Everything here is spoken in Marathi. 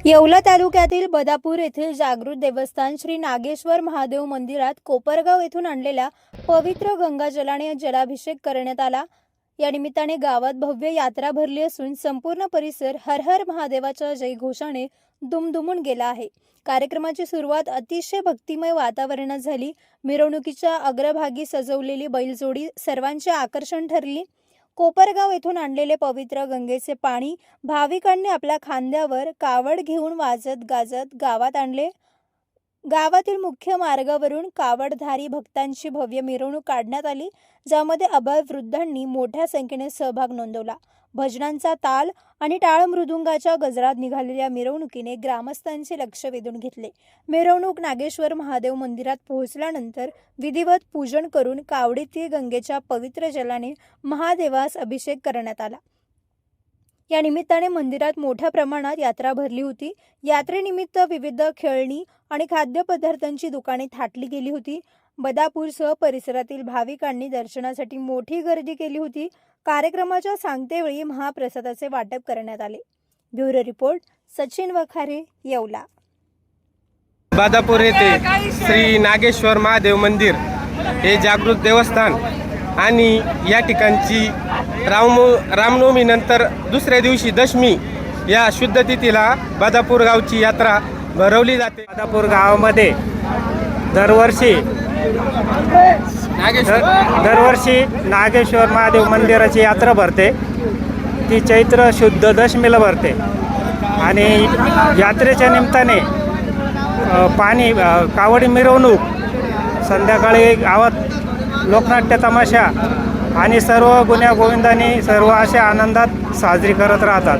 येवला तालुक्यातील बदापूर येथील जागृत देवस्थान श्री नागेश्वर महादेव मंदिरात कोपरगाव येथून आणलेल्या पवित्र गंगाजलाने जलाभिषेक करण्यात आला। या निमित्ताने गावात भव्य यात्रा भरली असून संपूर्ण परिसर हर हर महादेवाच्या जयघोषाने दुमदुमून गेला आहे। कार्यक्रमाची सुरुवात अतिशय भक्तिमय वातावरणात झाली। मिरवणुकीच्या अग्रभागी सजवलेली बैलजोडी सर्वांचे आकर्षण ठरली। कोपरगाव येथून आणलेले पवित्र गंगेचे पाणी भाविकांनी आपल्या खांद्यावर कावड घेऊन वाजत गाजत गावात आणले। गावातील मुख्य मार्गावरून कावडधारी भक्तांची भव्य मिरवणूक काढण्यात आली, ज्यामध्ये अभयवृद्धांनी मोठ्या संख्येने सहभाग नोंदवला। भजनांचा ताल आणि टाळ मृदुंगाच्या गजरात निघालेल्या मिरवणुकीने ग्रामस्थांचे लक्ष वेधून घेतले। मिरवणूक नागेश्वर महादेव मंदिरात पोहोचल्यानंतर विधिवत पूजन करून कावडीतील गंगेच्या पवित्र जलाने महादेवास अभिषेक करण्यात आला। या निमित्ताने मंदिरात मोठ्या प्रमाणात यात्रा भरली होती। यात्रेनिमित्त विविध खेळणी आणि खाद्यपदार्थांची दुकाने थाटली गेली होती। बदापूरसह परिसरातील भाविकांनी दर्शनासाठी मोठी गर्दी केली होती। कार्यक्रमाच्या सांगतेवेळी महाप्रसादाचे वाटप करण्यात आले। Bureau report Sachin Wakhare, Yeola. बदापूर येथे श्री नागेश्वर महादेव मंदिर हे जागृत देवस्थान आणि या ठिकाणची रामनवमीनंतर दुसऱ्या दिवशी दशमी या शुद्ध तिथीला बदापूर गावची यात्रा भरवली जाते। बदापूर गावामध्ये दरवर्षी नागेश्वर महादेव मंदिराची यात्रा भरते। ती चैत्र शुद्ध दशमीला भरते आणि यात्रेच्या निमित्ताने कावडी मिरवणूक, संध्याकाळी गावात लोकनाट्य तमाशा आणि सर्व गुण्या गोविंदांनी सर्व अशा आनंदात साजरी करत राहतात।